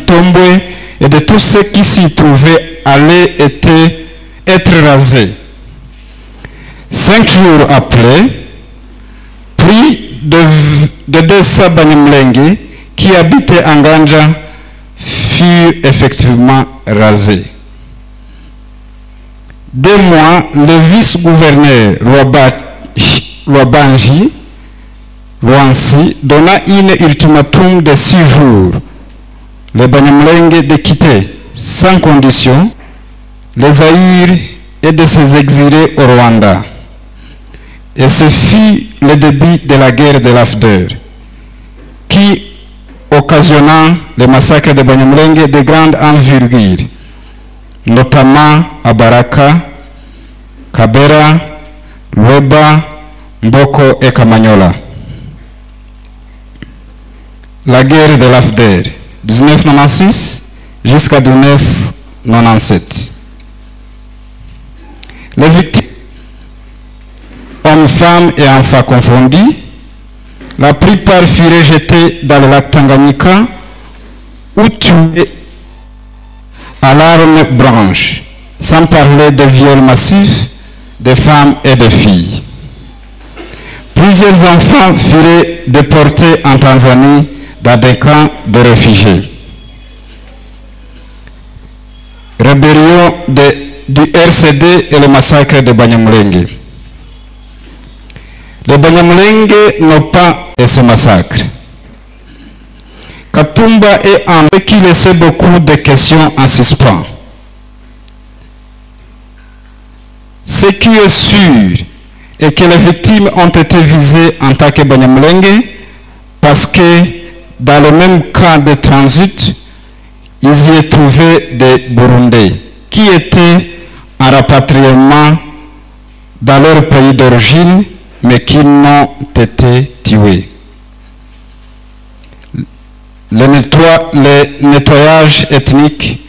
Tombwe et de tous ceux qui s'y trouvaient allaient être rasés. 5 jours après, plus de 200 Banyamulenge qui habitaient en Ganja furent effectivement rasés. 2 mois, le vice-gouverneur Rwabanji Rwansi donna un ultimatum de 6 jours. Les Banyamulenge de quitter sans condition les Zaïre et de se exiler au Rwanda. Et ce fut le début de la guerre de l'AFDER, qui occasionna le massacre de Banyamulenge de grande envergure, notamment à Baraka, Kabera, Lweba, Mboko et Kamanyola. La guerre de l'AFDER, 1996 jusqu'à 1997. Les victimes, hommes, femmes et enfants confondus, la plupart furent rejetés dans le lac Tanganyika ou tués à l'arme blanche, sans parler de viols massifs de femmes et de filles. Plusieurs enfants furent déportés en Tanzanie dans des camps de réfugiés. Rébellion du RCD et le massacre de Banyamulenge. Les Banyamulenge n'ont pas et ce massacre. Katumba est en ce qui laissait beaucoup de questions en suspens. Ce qui est sûr est que les victimes ont été visées en tant que Banyamulenge parce que dans le même camp de transit, ils y ont trouvé des Burundais qui étaient en rapatriement dans leur pays d'origine, mais qui n'ont été tués. Le nettoyage ethnique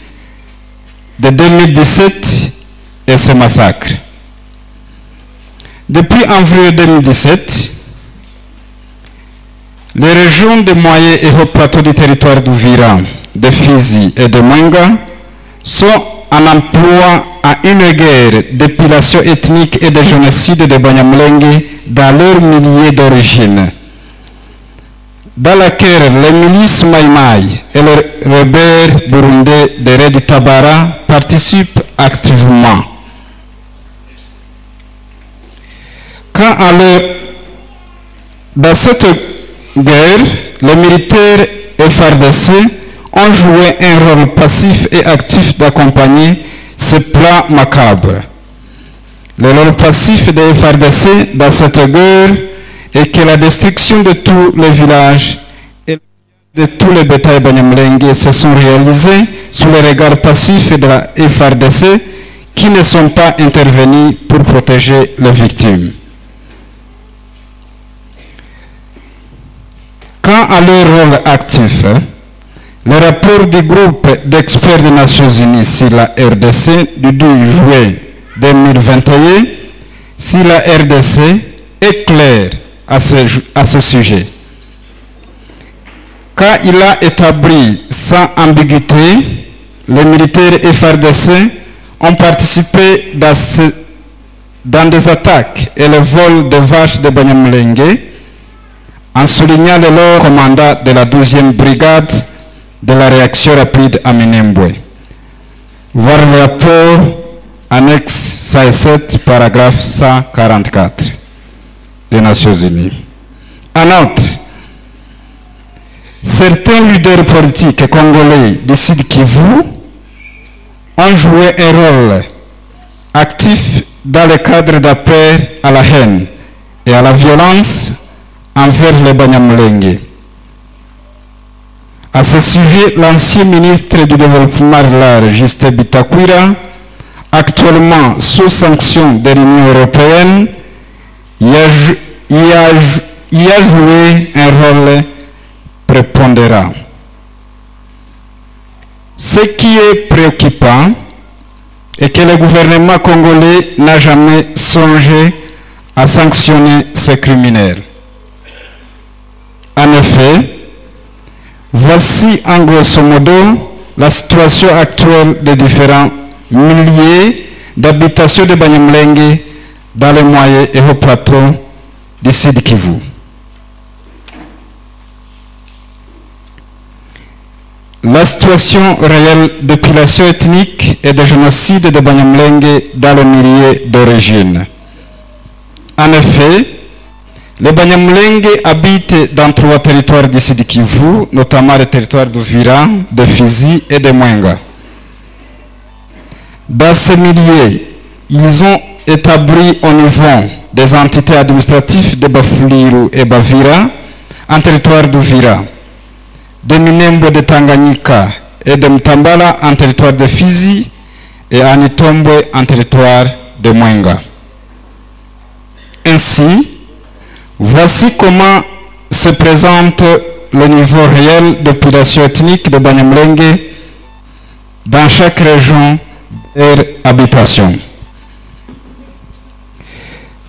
de 2017 et ce massacre. Depuis avril 2017, les régions de moyen et haut plateau du territoire d'Ouvira, de Fizi et de Mwenga sont en emploi à une guerre d'épilation ethnique et de génocide de Banyamulenge dans leur milieu d'origine, dans laquelle les milices Maïmaï et les rebelles burundais de Red Tabara participent activement. Dans cette guerre, les militaires FARDC ont joué un rôle passif et actif d'accompagner ce plan macabre. Le rôle passif des FARDC dans cette guerre est que la destruction de tous les villages et de tous les bétails Banyamulenge se sont réalisés sous le regard passif de la FARDC qui ne sont pas intervenus pour protéger les victimes. Quant à leur rôle actif, le rapport du groupe d'experts des Nations Unies sur la RDC du 12 juillet 2021 sur la RDC est clair à ce sujet. Quand il a établi sans ambiguïté, les militaires FARDC ont participé dans des attaques et le vol de vaches de Banyamulenge, en soulignant le leur commandant de la 12e brigade de la réaction rapide à Minembwe. Voir le rapport annexe 107, paragraphe 144 des Nations Unies. En outre, certains leaders politiques congolais du Sud Kivu ont joué un rôle actif dans le cadre d'appel à la haine et à la violence envers les Banyamulenge. À ce sujet, l'ancien ministre du Développement rural, Justin Bitakwira, actuellement sous sanction de l'Union européenne, y a joué un rôle prépondérant. Ce qui est préoccupant est que le gouvernement congolais n'a jamais songé à sanctionner ces criminels. En effet, voici en grosso modo la situation actuelle des différents milliers d'habitations de Banyamulenge dans les moyens et hauts plateaux du Sud Kivu. La situation réelle de population ethnique et de génocide de Banyamulenge dans les milliers d'origine. En effet, les Banyamulenge habitent dans 3 territoires du Sud Kivu, notamment les territoires d'Uvira, de Fizi et de Mwenga. Dans ces milliers, ils ont établi au niveau des entités administratives de Bafuliru et Bavira, en territoire d'Uvira, de Minembwe de Tanganyika et de Mtambala en territoire de Fizi et à Nitombwe en territoire de Mwenga. Ainsi, voici comment se présente le niveau réel de population ethnique de Banyamulenge dans chaque région et habitation.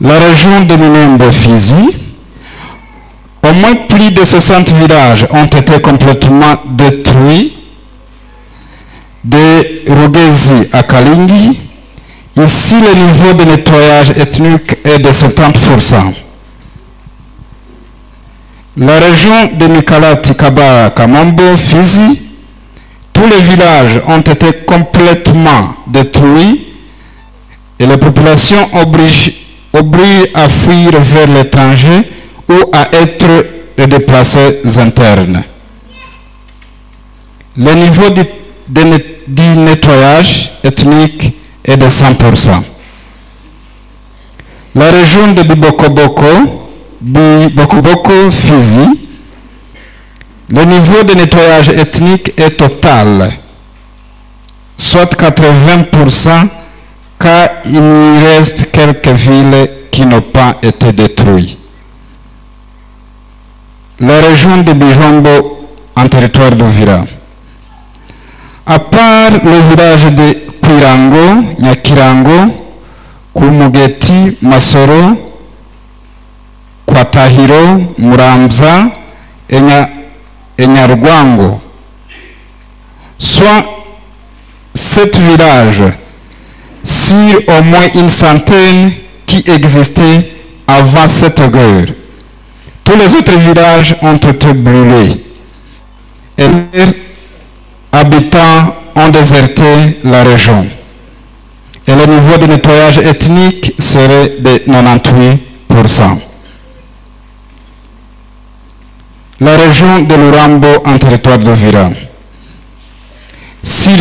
La région de Minembwe-Fizi, au moins plus de 60 villages ont été complètement détruits, de Rugezi à Kalingi. Ici, le niveau de nettoyage ethnique est de 70%. La région de Mikalati, Kabara, Kamambo, Fizi, tous les villages ont été complètement détruits et les populations obligées à fuir vers l'étranger ou à être déplacées internes. Le niveau du nettoyage ethnique est de 100%. La région de Bibokoboko, Fizi, le niveau de nettoyage ethnique est total, soit 80%, car il y reste quelques villes qui n'ont pas été détruites. La région de Bijombo en territoire d'Uvira. À part le village de Kwirango, Nyakirango, Kumugeti, Masoro, Kwatahiro, Muramza et Nyarwango, soit 7 villages sur au moins une centaine qui existaient avant cette guerre. Tous les autres villages ont été brûlés et leurs habitants ont déserté la région. Et le niveau de nettoyage ethnique serait de 98%. La région de Lurambo en territoire d'Uvira. Sur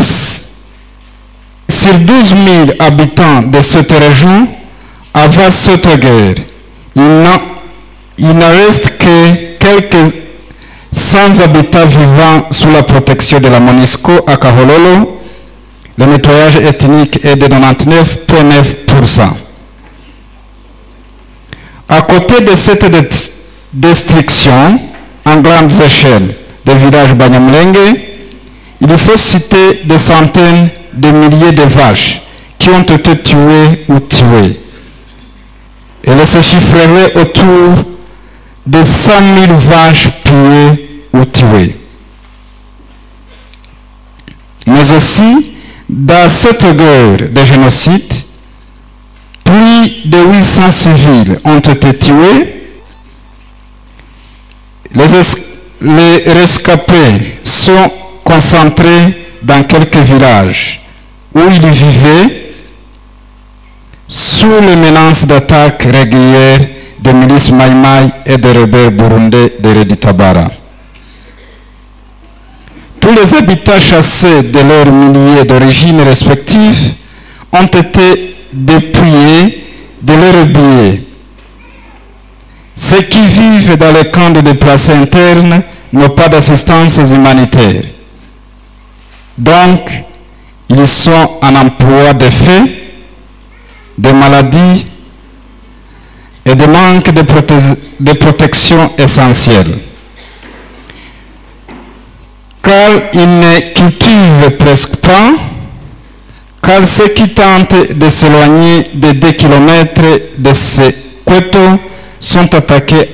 12 000 habitants de cette région, avant cette guerre, il ne reste que quelques 100 habitants vivant sous la protection de la MONUSCO à Kahololo. Le nettoyage ethnique est de 99,9%. À côté de cette destruction en grande échelle des villages Banyamulenge, il faut citer des centaines de milliers de vaches qui ont été tuées ou tuées. Et elles se chiffreraient autour de 100 000 vaches pillées ou tuées. Mais aussi, dans cette guerre de génocide, plus de 800 civils ont été tués. Les rescapés sont concentrés dans quelques villages où ils vivaient sous les menaces d'attaques régulières de milices Maïmaï et de rebelles burundais de Reditabara. Tous les habitants chassés de leurs milliers d'origines respectives ont été dépouillés de leurs billets. Ceux qui vivent dans les camps de déplacés internes n'ont pas d'assistance humanitaire. Donc, ils sont en emploi de fait, de maladies et de manque de protection essentielle. Car ils ne cultivent presque pas, car ceux qui tentent de s'éloigner de 2 km de ces Kweto sont attaqués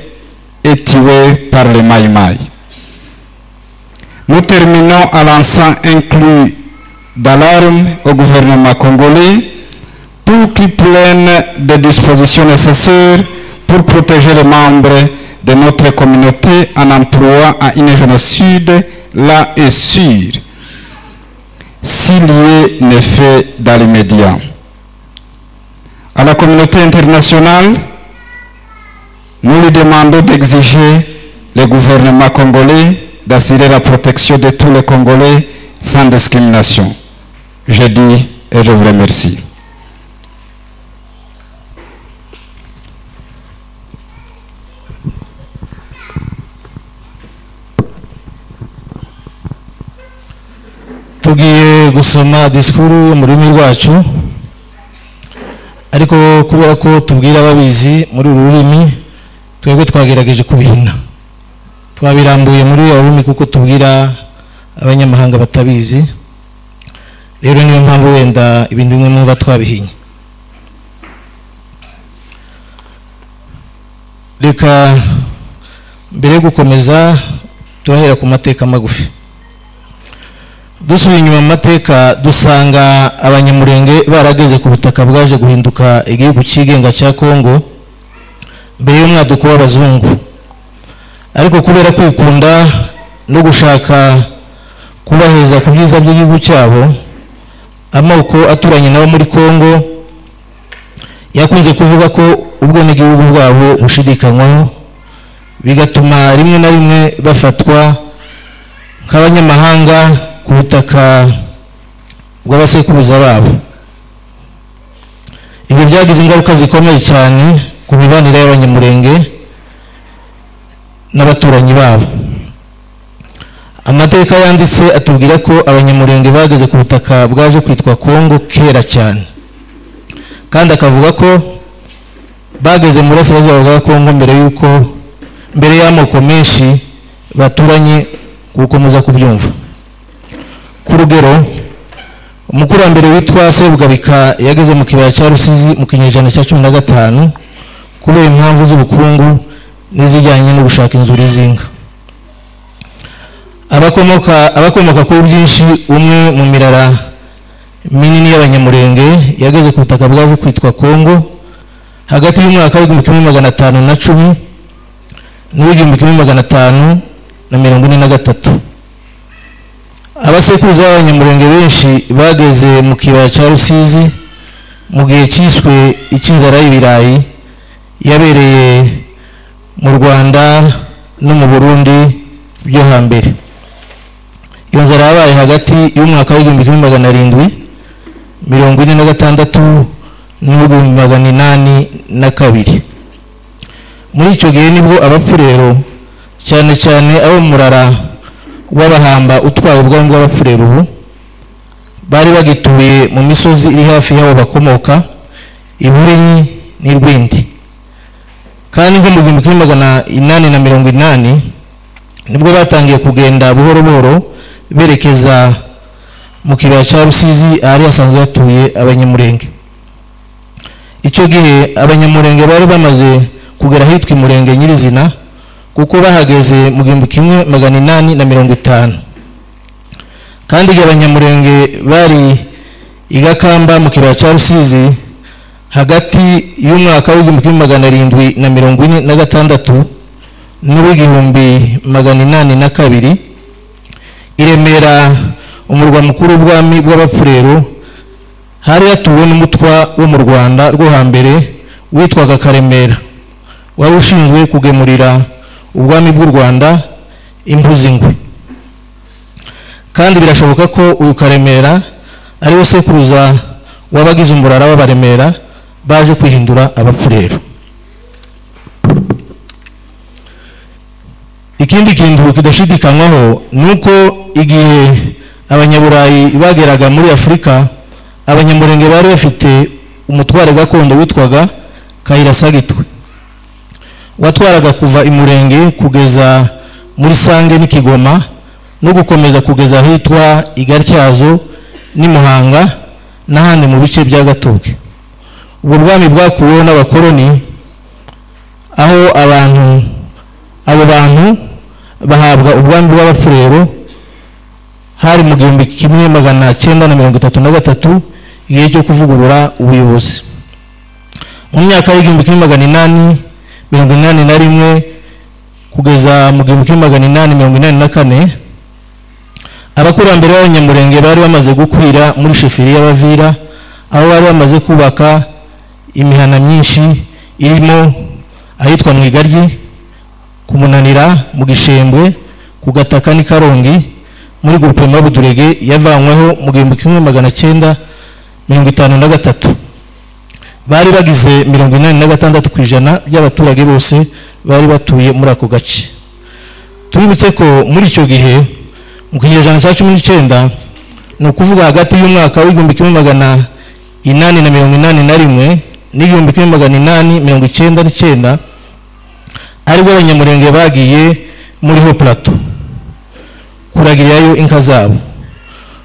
et tués par les Maïmaï. Nous terminons en lançant un cri d'alarme au gouvernement congolais pour qu'il prenne des dispositions nécessaires pour protéger les membres de notre communauté en employant un génocide là et sûr, s'il y est fait dans l'immédiat. À la communauté internationale, nous lui demandons d'exiger le gouvernement congolais d'assurer la protection de tous les Congolais sans discrimination. Je dis et je vous remercie. Tugiye gusoma disikuru mu rurimi rwacu, ariko kubera ko tubwira ababizi muri uru rurimi twebwe twagerageje kubihina, twabirambuye muri uru rurimi kuko tubwira abanyamahanga batabizi, rero niyo mpamvu wenda ibintu bimwe mwumva twabihinye. Reka mbere yo gukomeza turahera ku mateka magufi. Dusubiye inyuma mu mateka dusanga abanyamurenge barageze ku butaka bwaje guhinduka igihugu cyigenga cya Kongo mbere y'umwaduko w'abazungu, ariko kubera kwikunda no gushaka kubaheza ku byiza by'igihugu cyabo, amoko aturanye nabo muri Kongo yakunze kuvuga ko ubwenegihugu bwabo bushidikanywaho, bigatuma rimwe na rimwe bafatwa nk'abanyamahanga ku butaka bw'abasekuruza babo. Ibyo byagize ingaruka zikomeye cyane ku mibanire y'abanyamurenge n'abaturanyi babo. Amateka yanditse atubwira ko abanyamurenge bageze ku butaka bwaje kwitwa Kongo kera cyane, kandi akavuga ko bageze mu burasirazuba bwa Kongo mbere y'amoko menshi baturanye, kuko muza kubyumva. Ku rugero, umukurambere witwa Sebugabika yageze mu kibaya cya Rusizi mu kinyejana cya 15 kubera impamvu z'ubukungu n'izijyanye no gushaka inzuri z'inka. Abakomoka kuri byinshi, umwe mu mirara minini y'abanyamurenge yageze ku butaka bwaje kwitwa Kongo hagati y'umwaka w'1510 n'1543. Abasekuruza b'abanyamurenge benshi bageze mu kibaya cya Rusizi mu gihe cyiswe icy'inzara y'ibirayi yabereye mu Rwanda no mu Burundi byo hambere. Iyo nzara yabaye hagati y'umwaka w'1746 n'1802. Muri icyo gihe nibwo abapfurero, cyane cyane abo murara w'abahamba utwaye ubwami bw'abapfurero ubu, bari bagituye mu misozi iri hafi y'aho bakomoka, Iburenyi n'Irwindi. Kandi nko mu 1880 nibwo batangiye kugenda buhoro buhoro berekeza mu kibaya cya Rusizi ahari hasanzwe hatuye abanyamurenge. Icyo gihe abanyamurenge bari bamaze kugera hitwa Imurenge nyirizina, kuko bahageze mu 1850. Kandi abanyamurenge bari igakamba mu kibaya cya Rusizi hagati y'umwaka w'1746 n'1802. I Remera, umurwa mukuru w'ubwami bw'abapfurero, hari hatuwe n'umutwa wo mu Rwanda rwo hambere witwaga Karemera, wari ushinzwe kugemurira ubwami bw'u Rwanda impuzingwe. Kandi birashoboka ko uyu Karemera ari we sekuruza wabagize umurara w'abaremera baje kwihindura abapfurero. Ikindi kintu kidashidikanywaho nuko igihe abanyaburayi bageraga muri Afurika, abanyamurenge bari bafite umutware gakondo witwaga Kayirasagitwe, watwaraga kuva Imurenge kugeza muri Sange n'Ikigoma no gukomeza kugeza hitwa Igatyazo n'Imuhanga n'ahandi mu bice bya Gatoke. Ubwo bwami bwakuweho n'abakoloni, aho abo bantu bahabwa ubwami bw'abapfurero hari mu 1933 igihe cyo kuvugurura ubuyobozi. Mu myaka y'1881 kugeza mu 1884 abakurambere b'abanyamurenge bari bamaze gukwira muri sheferi y'Abavira, aho bari bamaze kubaka imihana myinshi irimo ahitwa mu Igaryi, kumunanira, mu Gishembwe, ku Gataka ni Karongi, muri groupe Mabudurege yavanyweho mu 1953. Bari bagize 86% by'abaturage bose bari batuye muri ako gace. Tuributse ko muri icyo gihe mu kinyejana cya 19 no kuvuga hagati y'umwaka w'1881 n'1899 aribwo abanyamurenge bagiye muri ho plateau kuragirayo inka zabo.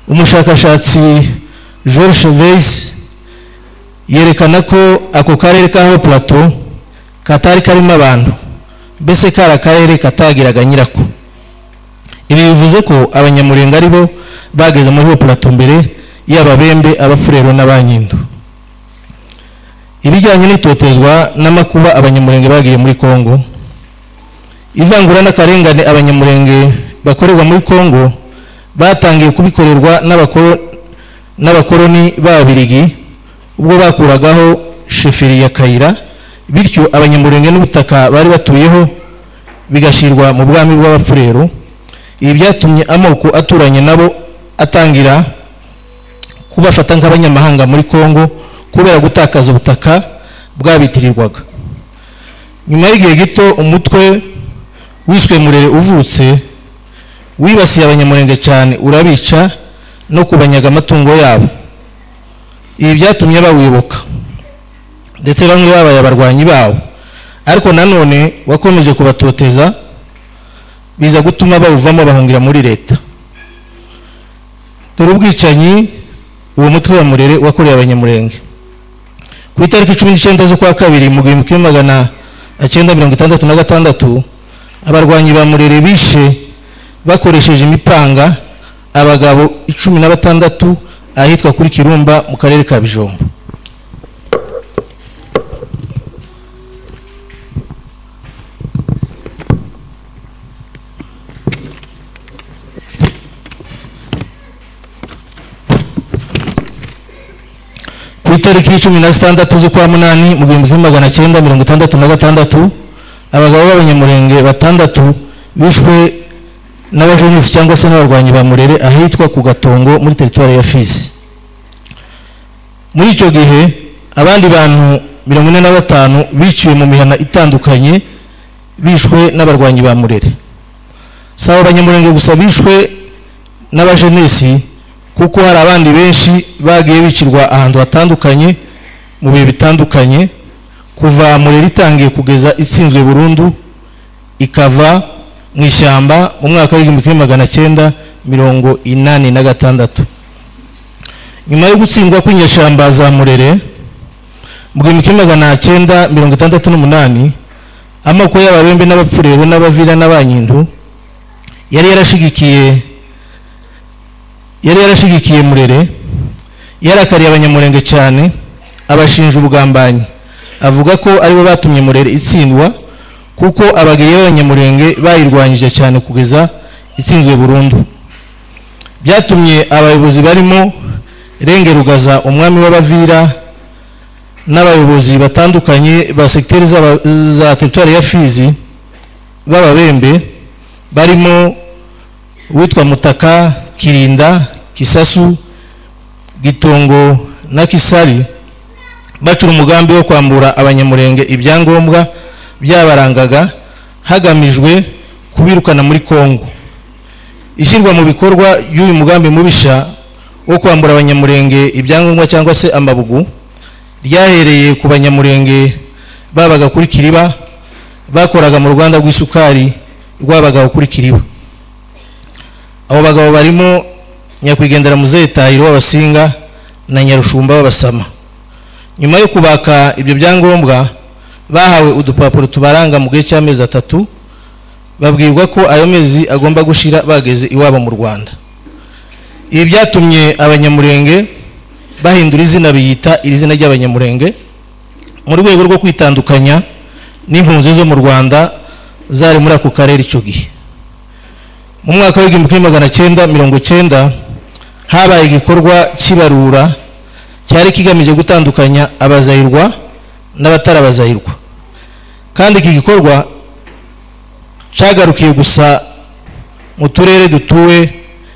Umushakashatsi George Weiss yerekana ko ako karere ka ho plateau katari karimo abantu, mbese kara karere katagiraga nyirako. Ibi bivuze ko abanyamurenge aribo bageze muri ho plateau mbere y'Ababembe, Abafurero n'Abanyindo. Ibijyanye n'itotezwa n'amakuba abanyamurenge bagiye muri Kongo, ivangura n'akarengane abanyamurenge bakorerwa muri Kongo batangiye kubikorerwa n'abakoloni b'Ababiligi ubwo bakuragaho sheferi ya Kayira, bityo abanyamurenge n'ubutaka bari batuyeho bigashirwa mu bwami bw'Abafurero. Ibi byatumye amoko aturanye nabo atangira kubafata nk'abanyamahanga muri Kongo kubera gutakaza ubutaka bwabitirirwaga. Nyuma y'igihe gito umutwe wiswe Murere uvutse wibasiye abanyamurenge cyane, urabica no kubanyaga amatungo yabo. Ibi byatumye bawibuka ndetse bamwe babaye abarwanyi bawo, ariko nanone wakomeje kubatoteza biza gutuma bawuvamo bahungira muri leta. Dore ubwicanyi uwo mutwe wa Murere wakoreye abanyamurenge. Ku itariki 19 z'ukwa kabiri mu 1966 abarwanyi ba Murere bishe bakoresheje imipanga abagabo 16 ahitwa kuri Kirumba mu karere ka Bijombo. Ku itariki 16 z'ukwa munani mu 1966 abagabo b'abanyamurenge 6 bishwe n'abajenisi cyangwa se n'abarwanyi ba Murere ahitwa ku Gatongo muri teritwari ya Fizi. Muri icyo gihe abandi bantu 45 biciwe mu mihana itandukanye bishwe n'abarwanyi ba Murere. Sawa abanyamurenge gusa bishwe n'abajenisi, kuko hari abandi benshi bagiye bicirwa ahantu hatandukanye mu bihe bitandukanye kuva Murere itangiye kugeza itsinzwe burundu ikava mu ishyamba mu mwaka w'1986. Nyuma yo gutsindwa kw'inyeshyamba za Murere mu 1968 amoko y'Ababembe n'Abafurero n'Abavira n'Abanyindo yari yarashigikiye Murere, yarakariye abanyamurenge cyane, abashinja ubugambanyi, avuga ko aribo batumye Murere itsindwa kuko abagiriye b'abanyamurenge bayirwanyije cyane kugeza itsinzwe burundu. Byatumye abayobozi barimo Rengerugaza umwami w'Abavira n'abayobozi batandukanye ba sekiteri za teritwari ya Fizi b'Ababembe barimo witwa Mutaka, Kirinda, Kisasu, Gitongo na Kisari bacura umugambi wo kwambura abanyamurenge ibyangombwa byabarangaga hagamijwe kubirukana muri Kongo. Ishyirwa mu bikorwa y'uyu mugambi mubisha wo kwambura abanyamurenge ibyangombwa cyangwa se amabugu ryahereye ku banyamurenge babaga kuri Kiriba, bakoraga mu Rwanda rw'isukari rwabaga kuri Kiriba. Abo bagabo barimo nyakwigendera Muzehe Tahiro w'Abasinga na Nyarushumba w'Abasama. Nyuma yo kubaka ibyo byangombwa bahawe udupapuro tubaranga mu gihe cy'amezi 3, babwirwa ko ayo mezi agomba gushira bageze iwabo mu Rwanda. Ibi byatumye abanyamurenge bahindura izina biyita izina ry'abanyamurenge mu rwego rwo kwitandukanya n'impunzi zo mu Rwanda zari muri ako karere icyo gihe. Mu mwaka wa 1990 habaye igikorwa cy'ibarura cyari kigamije gutandukanya abazahirwa n'abatarabazahirwa, kandi iki gikorwa cyagarukiye gusa mu turere dutuwe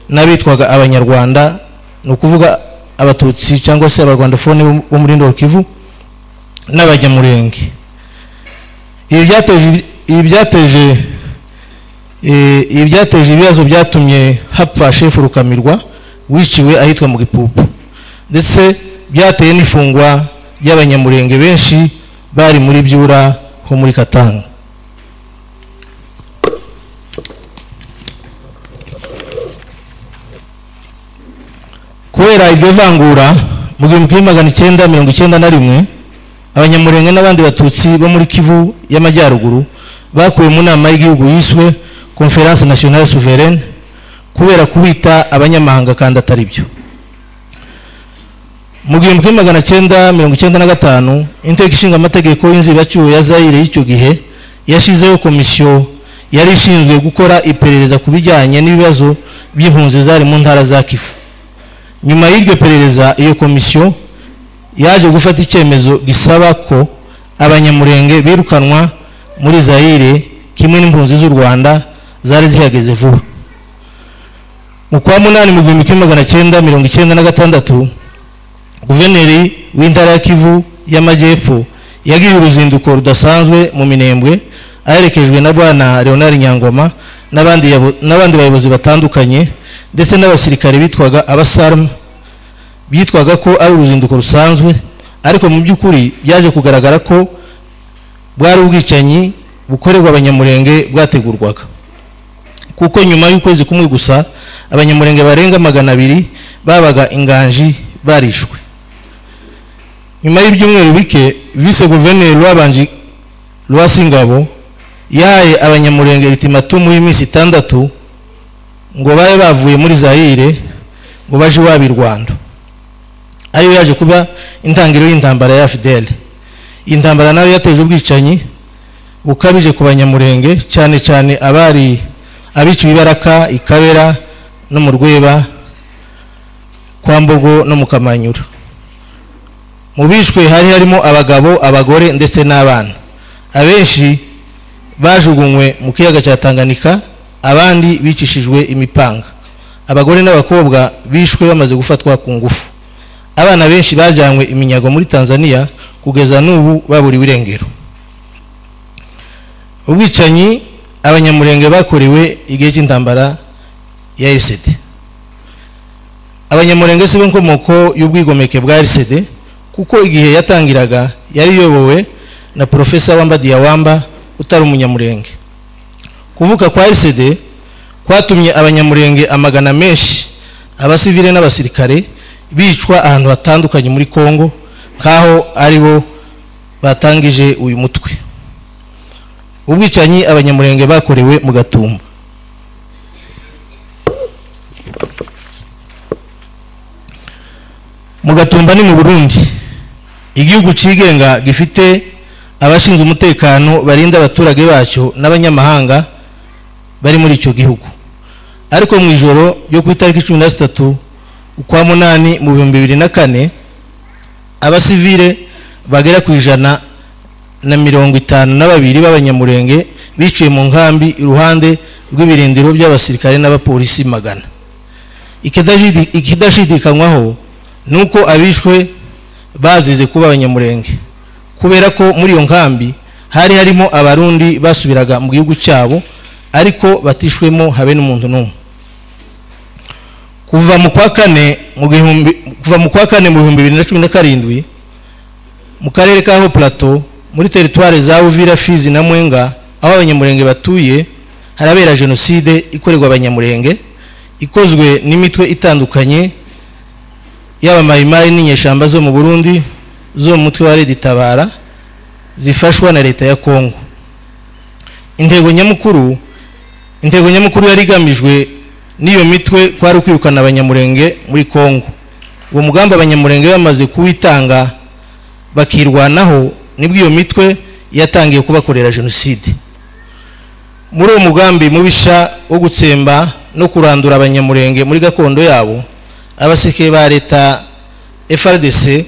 n'abitwaga abanyarwanda, ni ukuvuga abatutsi cyangwa se abarwandafone bo muri Nord Kivu n'abanyamurenge. Ibi byateje ibibazo byatumye hapfa Shefu Rukamirwa wiciwe ahitwa mu Gipupu, ndetse byateye n'ifungwa y'abanyamurenge benshi bari muri Byura ho muri Katanga. Kubera iryo vangura mu 1991 abanyamurenge n'abandi batutsi bo muri Kivu y'Amajyaruguru bakuye mu nama y'igihugu yiswe Conference Nationale Souveraine kubera kubita abanyamahanga kandi atari byo. Mu 1995 inteko ishinga amategeko y'inzibacyuho ya Zaire y'icyo gihe yashizeho komisiyo yari ishinzwe gukora iperereza ku bijyanye n'ibibazo by'impunzi zari mu ntara za Kivu. Nyuma y'iryo perereza iyo komisiyo yaje gufata icyemezo gisaba ko abanyamurenge birukanwa muri Zaire kimwe n'impunzi z'u Rwanda zari zihageze vuba. Mu kwa munani mu 1996 guverineri w'intara ya Kivu y'Amajyepfo yagiye uruzinduko rudasanzwe mu Minembwe aherekejwe na Bwana Leonard Nyangoma n'abandi bayobozi batandukanye, ndetse n'abasirikare bitwaga abasarm, bitwaga ko ari uruzinduko rusanzwe, ariko mu by'ukuri byaje kugaragara ko bwari ubwicanyi bukorerwa abanyamurenge bwategurwaga, kuko nyuma y'ukwezi kumwe gusa abanyamurenge barenga 200 babaga inganji barishwe. Nyuma y'ibyumweru bike vice guverineri w'abanji Rwasingabo yahaye abanyamurenge ultimatum y'iminsi 6 ngo babe bavuye muri Zaire ngo baje wabi Rwanda. Ayo yaje kuba intangiriro y'intambara ya FDL. Intambara nayo yateje ubwicanyi bukabije ku banyamurenge, cyane cyane abari abiciwe Ibaraka, Ikabera no mu Rweba, kwa Mbogo no mu Kamanyura. Mu bishwe hari harimo abagabo, abagore ndetse n'abana. Abenshi bajugunywe mu kiyaga cya Tanganyika, abandi bicishijwe imipanga. Abagore n'abakobwa bishwe bamaze gufatwa ku ngufu. Abana benshi bajyanywe iminyago muri Tanzania kugeza n'ubu baburiwe irengero. Ubwicanyi abanyamurenge bakorewe igihe cy'intambara ya RCD. Abanyamurenge si b'inkomoko y'ubwigomeke bwa RCD, kuko igihe yatangiraga yari yobowe na Professor Wamba Diawamba utari umunyamurenge. Kuvuka kwa RCD kwatumye abanyamurenge amagana menshi, abasivile n'abasirikare bicwa ahantu hatandukanye muri Kongo, kaho aribo batangije uyu mutwe. Ubwicanyi abanyamurenge bakorewe mu Gatumba. Mu Gatumba ni mu Burundi, igihugu cigenga gifite abashinzwe umutekano barinda abaturage bacyo n'abanyamahanga bari muri icyo gihugu. Ariko mu ijoro yo ku itariki 13 ukwa munani mu 2004 abasivile bagera ku 152 b'abanyamurenge biciwe mu nkambi iruhande rw'ibirindiro by'abasirikare n'abapolisi 100. Ikidashidikanywaho nuko abishwe bazize kuba abanyamurenge, kubera ko muri iyo nkambi hari harimo abarundi basubiraga mu gihugu cyabo ariko batishwemo habe n'umuntu n'umwe. Kuva mu kwa kane mu 2017 mu karere ka Ho Plateau muri territoire za Uvira, Fizi na Mwenga, aho abanyamurenge batuye, harabera genocide ikorerwa abanyamurenge ikozwe n'imitwe itandukanye yaba mayimayi n'inyeshamba zo mu Burundi zo mu mutwe wa Red Tabara zifashwa na leta ya Kongo. Intego nyamukuru yari igamijwe n'iyo mitwe kwari kwirukana abanyamurenge muri Kongo. Uwo mugambi abanyamurenge bamaze kuwitanga bakirwanaho, nibwo iyo mitwe yatangiye kubakorera jenoside. Muri uwo mugambi mubisha wo gutsemba no kurandura abanyamurenge muri gakondo yabo, abasirikare ba leta FRDC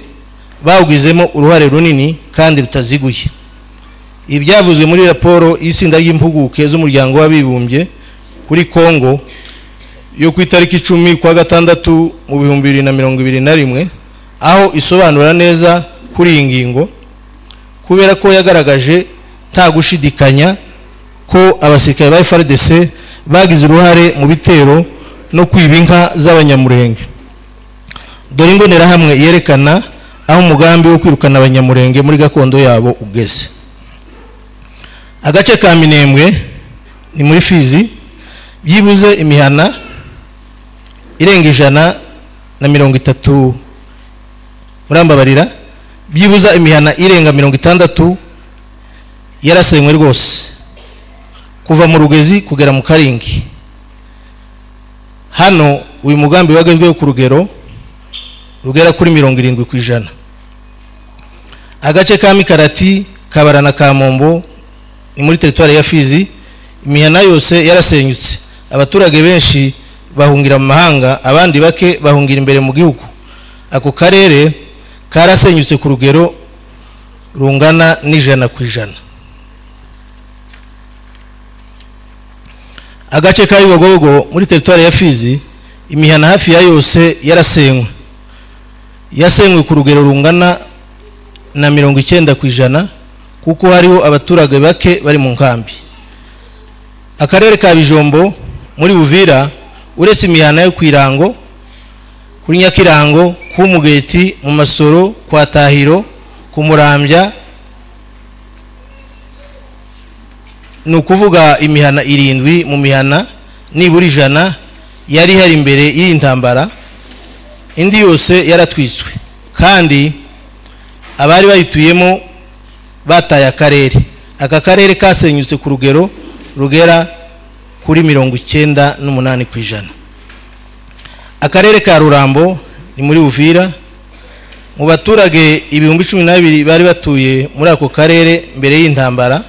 bawugizemo uruhare runini kandi rutaziguye. Ibyavuzwe muri raporo y'itsinda ry'impuguke z'umuryango w'abibumbye kuri Kongo yo ku itariki 10 kwa gatandatu mu 2021, aho isobanura neza kuri iyi ngingo, kubera ko yagaragaje nta gushidikanya ko abasirikare ba FRDC bagize uruhare mu bitero no kwiba inka z'abanyamurenge. Dore imbonerahamwe yerekana aho umugambi wo kwirukana abanyamurenge muri gakondo yabo ugeze. Agace ka Minembwe ni muri Fizi, byibuze imihana irenga 130, murambabarira, byibuza imihana irenga 60 yarasenywe rwose, kuva mu Rugezi kugera mu Karingi. Hano uyu mugambi wagezweho ku rugero rugera kuri 70%. Agace ka Mikarati, Kabara na Kamombo ni muri teritwari ya Fizi, imihana yose yarasenyutse, abaturage benshi bahungira mu mahanga, abandi bake bahungira imbere mu gihugu. Ako karere karasenyutse ku rugero rungana n'100%. Agace ka Bibogobogo muri teritwari ya Fizi, imihana hafi ya yose yarasenywe, yasenywe ku rugero rungana na 90%, kuko hariho abaturage bake bari mu nkambi. Akarere ka Bijombo muri Buvira, uretse imihana yo kwirango, kuri Nyakirango, ku Mugeti, mu Masoro, kwa Tahiro, ku Murambya, nukuvuga imihana 7 mu mihana nibura 100 yari hari imbere y'intambara, indi yose yaratwiswe, kandi abari bayituyemo bataye akarere. Aka karere kasenyutse ku rugero rugera kuri 98%. Akarere ka Rurambo ni muri Uvira, mu baturage 12,000 bari batuye muri ako karere mbere y'intambara,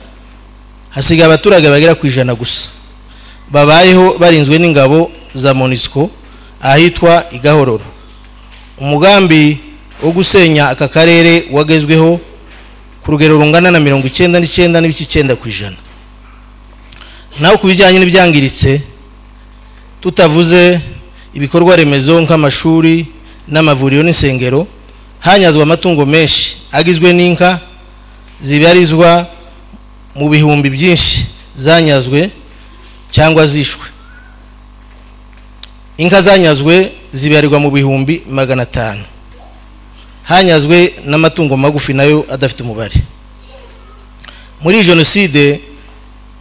hasigaye abaturage bagera ku 100 gusa, babayeho barinzwe n'ingabo za MONUSCO ahitwa Igahororo. Umugambi wo gusenya aka karere wagezweho ku rugero rungana na 99.9%. Naho kubijyanye n'ibyangiritse, tutavuze ibikorwa remezo nk'amashuri n'amavuriro n'insengero, hanyazwa amatungo menshi agizwe n'inka zibarizwa mu bihumbi byinshi zanyazwe cyangwa zishwe. Inka zanyazwe zibarirwa mu bihumbi 500, hanyazwe n'amatungo magufi nayo adafite umubare. Muri jenoside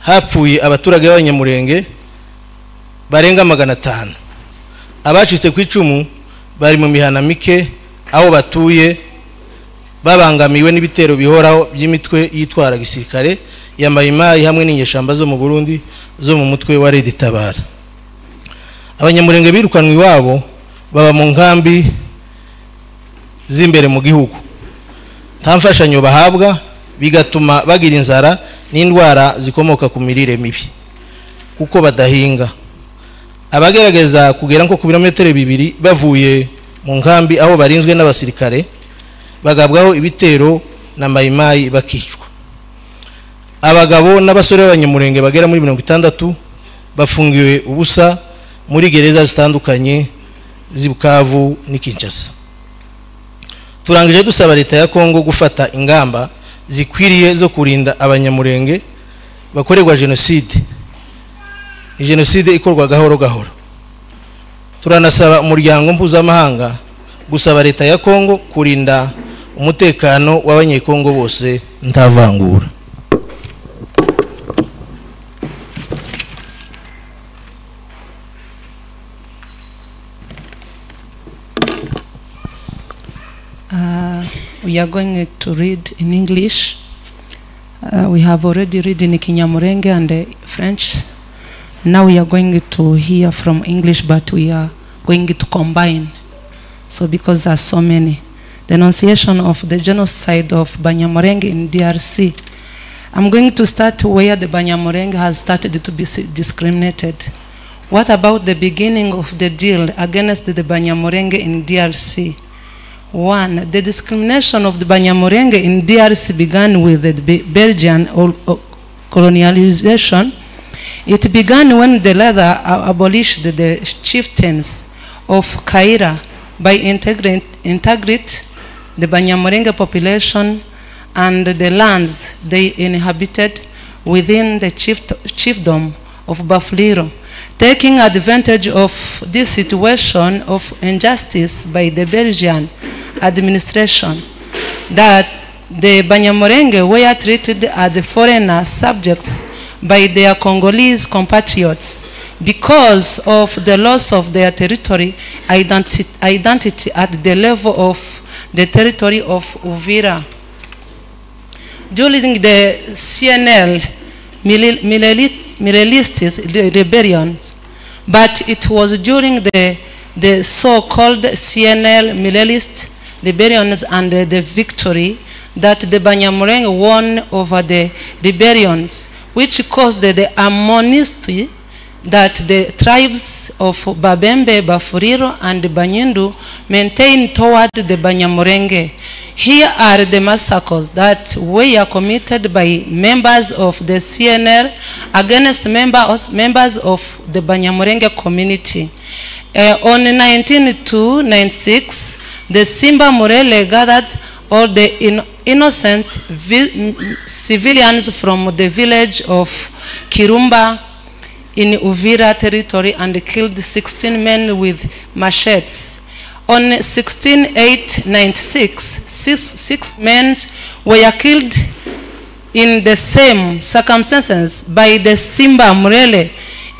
hapfuye abaturage b'abanyamurenge barenga 500. Abacitse ku icumu bari mu mihana mike aho batuye, babangamiwe n'ibitero bihoraho by'imitwe yitwara gisirikare ya Mayimayi hamwe n'inyeshamba zo mu Burundi zo mu mutwe wa Red Tabara. Abanyamurenge birukanwe iwabo baba mu nkambi z'imbere mu gihugu, nta mfashanyo bahabwa, bigatuma bagira inzara n'indwara zikomoka ku mirire mibi kuko badahinga. Abagerageza kugera nko ku birometero 2 bavuye mu nkambi aho barinzwe n'abasirikare, bagabwaho ibitero na Mayimayi bakicwa. Abagabo n'abasore b'abanyamurenge bagera muri 60 bafungiwe ubusa muri gereza zitandukanye z'i Bukavu n'i Kinshasa. Turangije dusaba leta ya Kongo gufata ingamba zikwiriye zo kurinda abanyamurenge bakorerwa jenoside. Jenoside ikorwa gahoro gahoro. Turanasaba umuryango mpuzamahanga gusaba leta ya Kongo kurinda umutekano w'abanyekongo bose ntavangura. We are going to read in English. We have already read in Kenya-Murenge and French. Now we are going to hear from English, but we are going to combine. So because there are so many. Denunciation of the genocide of Banyamulenge in DRC. I'm going to start where the Banyamulenge has started to be discriminated. What about the beginning of the deal against the Banyamulenge in DRC? One, the discrimination of the Banyamulenge in DRC began with the Belgian colonialization. It began when the latter abolished the chieftains of Kaira by integrate the Banyamulenge population and the lands they inhabited within the chiefdom of Bafuliro, taking advantage of this situation of injustice by the Belgian administration, that the Banyamulenge were treated as foreigner subjects by their Congolese compatriots because of the loss of their territory identity at the level of the territory of Uvira. During the CNL Milelist rebellions, but it was during the so-called CNL Milelist rebellions and the victory that the Banyamulenge won over the rebellions, which caused the amnesty that the tribes of Babembe, Bafuriro, and Banyindu maintained toward the Banyamulenge. Here are the massacres that were committed by members of the CNL against members of the Banyamulenge community. On 1996, the Simba Murele gathered all the innocent civilians from the village of Kirumba in Uvira territory and killed 16 men with machetes. On 16/8/96, six men were killed in the same circumstances by the Simba Murele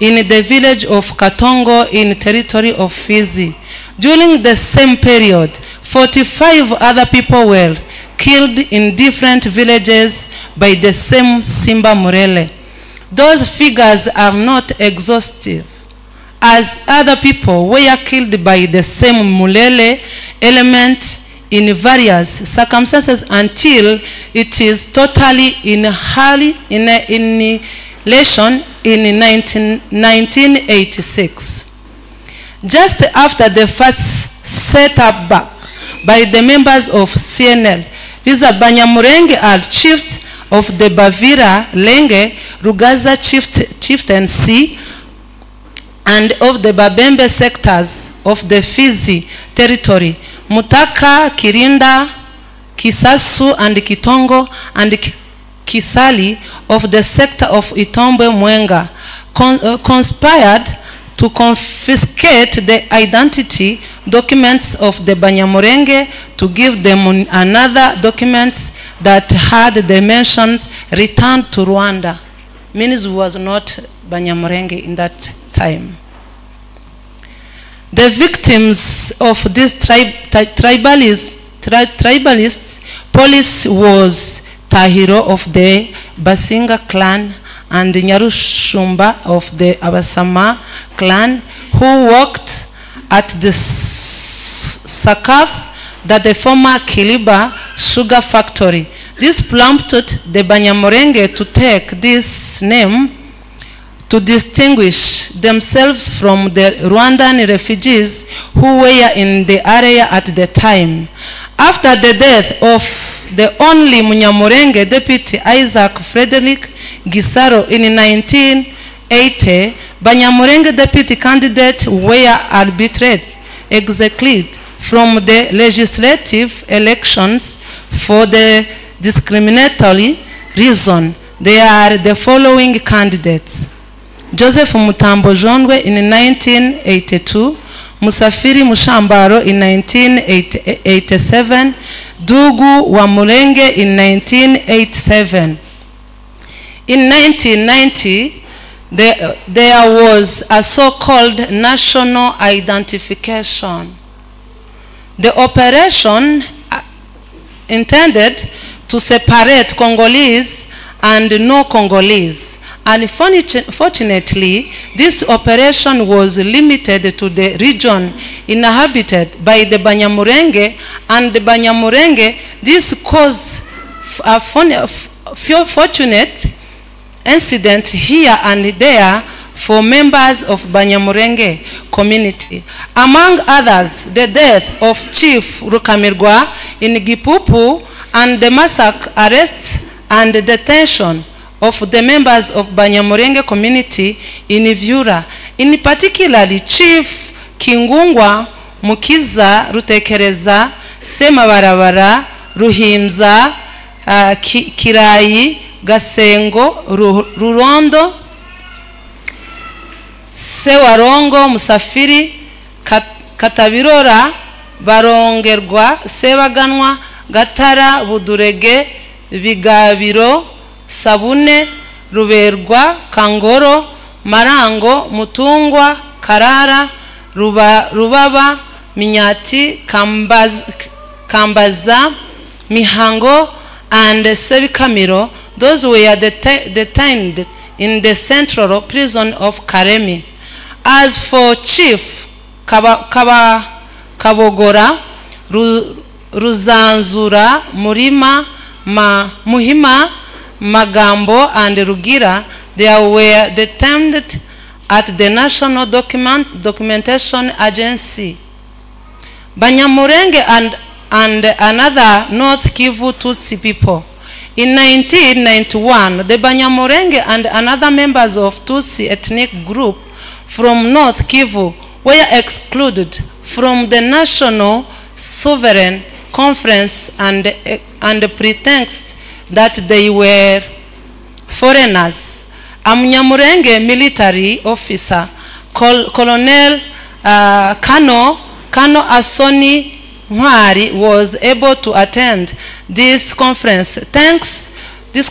in the village of Katongo in territory of Fizi. During the same period, 45 other people were killed in different villages by the same Simba Murele. Those figures are not exhaustive, as other people were killed by the same Mulele element in various circumstances until it is totally annihilation in 1986. Just after the first setup back by the members of CNL, these Banyamulenge are chiefs of the Bavira, Lenge, Rugaza chieftaincy, and of the Babembe sectors of the Fizi territory, Mutaka, Kirinda, Kisasu, and Kitongo, and Kisali of the sector of Itombwe Mwenga, conspired to confiscate the identity documents of the Banyamulenge to give them another documents that had the mentions returned to Rwanda. Means it was not Banyamulenge in that time. The victims of this tribalist police was Tahiro of the Basinga clan and Nyarushumba of the Abasama clan, who worked at the Sakafs that the former Kiliba sugar factory. This prompted the Banyamulenge to take this name to distinguish themselves from the Rwandan refugees who were in the area at the time. After the death of the only Munyamulenge deputy Isaac Frederick Gisaro in 1980, Banyamulenge deputy candidates were arbitrarily excluded from the legislative elections for the discriminatory reason. They are the following candidates: Joseph Mutambo Jondwe in 1982, Musafiri Mushambaro in 1987, Dugu Wamulenge in 1987. In 1990, there was a so-called national identification. The operation intended to separate Congolese and no Congolese Unfortunately, this operation was limited to the region inhabited by the Banyamulenge, and the Banyamulenge. This caused a fortunate incident here and there for members of Banyamulenge community. Among others, the death of Chief Rukamirwa in Gipupu and the massacre, arrests, and detention of the members of Banyamulenge community in Vyura. In particular, Chief Kingungwa, Mukiza, Rutekereza, Semabarabara, Ruhimza, Kirayi, Gasengo, Rurondo, Sewarongo, Musafiri, Katabirora, Barongerwa, Sebaganwa, Gatara, Budurege, Bigabiro, Sabune, Ruberwa, Kangoro, Marango, Mutungwa, Karara, Rubaba, Minyati, Kambaza, Mihango, and Sebikamiro. Those were detained in the central prison of Karemi. As for Chief Kabogora, Ruzanzura, Muhima, Magambo, and Rugira, they were detained at the National Documentation Agency. Banyamulenge and another North Kivu Tutsi people. In 1991, the Banyamulenge and another members of Tutsi ethnic group from North Kivu were excluded from the National Sovereign Conference and pretext that they were foreigners. A Munyamulenge military officer, Colonel Kano Asoni Mwari, was able to attend this conference thanks to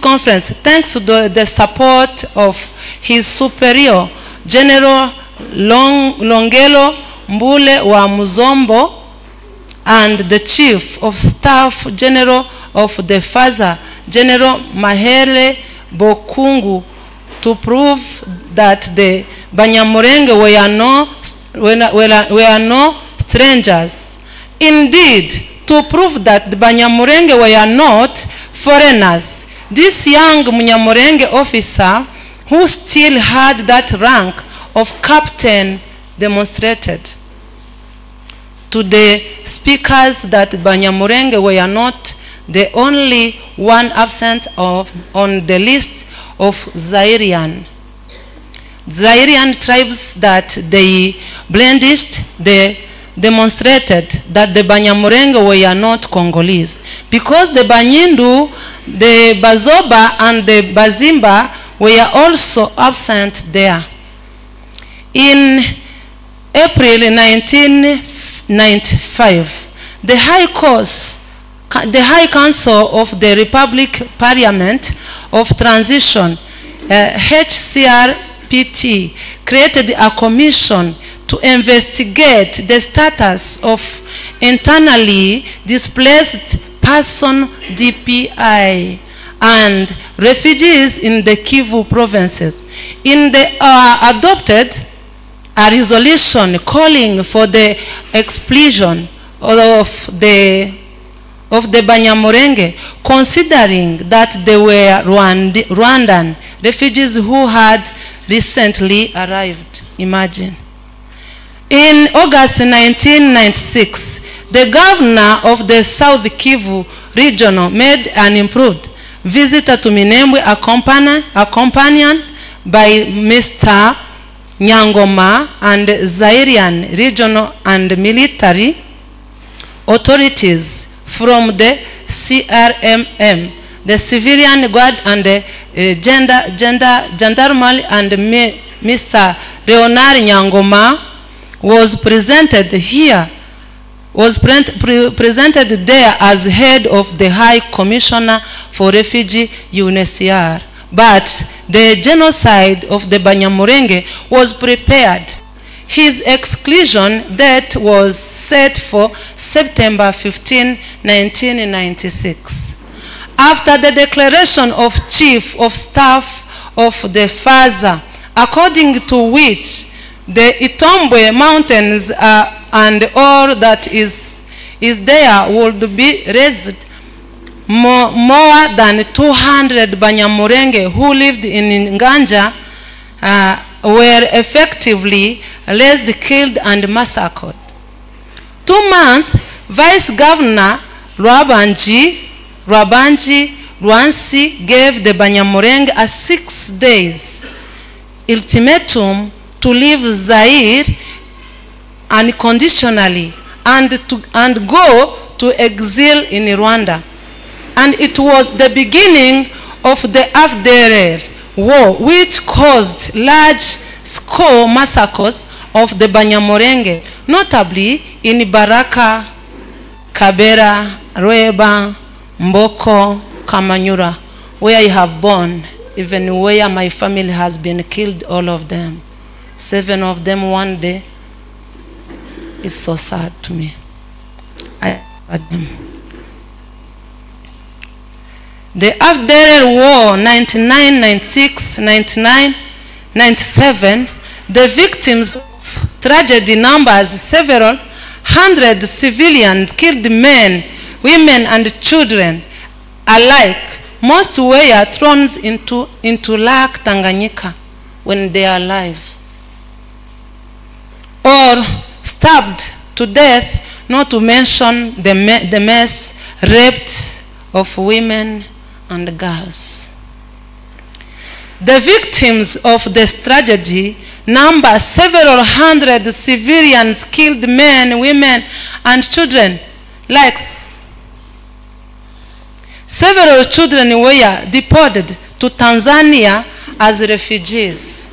the support of his superior, General Longelo Mbule wa Muzombo, and the Chief of Staff General of the FAZA, General Mahele Bokungu, to prove that the Banyamulenge were no strangers. Indeed, to prove that the Banyamulenge were not foreigners, this young Munyamulenge officer, who still had that rank of captain, demonstrated to the speakers that Banyamulenge were not the only one absent on the list of Zairian tribes that they blended. They demonstrated that the Banyamulenge were not Congolese, because the Banyindu, the Bazoba, and the Bazimba were also absent there. In April 1995, the High Council of the Republic Parliament of Transition, HCRPT, created a commission to investigate the status of internally displaced person DPI and refugees in the Kivu provinces. In the adopted a resolution calling for the expulsion of the Banyamulenge, considering that they were Rwandan refugees who had recently arrived. Imagine. In August 1996, the governor of the South Kivu region made an improved visit to Minembwe, accompanied by Mr. Nyangoma and Zairian regional and military authorities from the CRMM, the Civilian Guard, and the Gendarmerie, and Mr. Leonard Nyangoma was presented there as head of the High Commissioner for Refugee UNHCR. But the genocide of the Banyamulenge was prepared. His exclusion date was set for September 15, 1996. After the declaration of Chief of Staff of the Faza, according to which the Itombwe mountains and all that is there would be raised. More than 200 Banyamulenge who lived in Nganja were effectively raised, killed, and massacred. 2 months, Vice Governor Rwabanji Rwansi gave the Banyamulenge a 6 days ultimatum to leave Zaire unconditionally and go to exile in Rwanda. And it was the beginning of the FDLR war, which caused large-scale massacres of the Banyamulenge, notably in Baraka, Kabera, Rweba, Mboko, Kamanyura, where I have born, even where my family has been killed, all of them. 7 of them one day. It's so sad to me. I had them. The FDLR war, 99, 96, 99, 97, the victims of tragedy numbers several hundred civilians, killed men, women, and children alike. Most were thrown into Lake Tanganyika when they are alive, or stabbed to death, not to mention the mass raped of women and girls. The victims of this tragedy number several hundred civilians, killed men, women, and children. Several children were deported to Tanzania as refugees.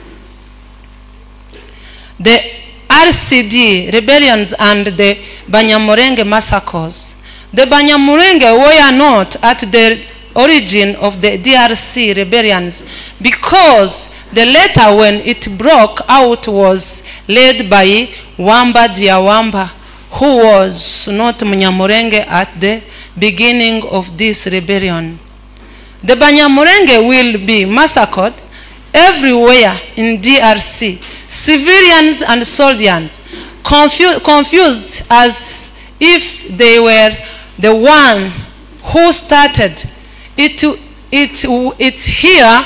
The RCD rebellions and the Banyamulenge massacres. The Banyamulenge were not at the origin of the DRC rebellions, because the latter, when it broke out, was led by Wamba Diawamba, who was not Munyamulenge at the beginning of this rebellion. The Banyamulenge will be massacred everywhere in DRC. Civilians and soldiers confused as if they were the one who started it. Here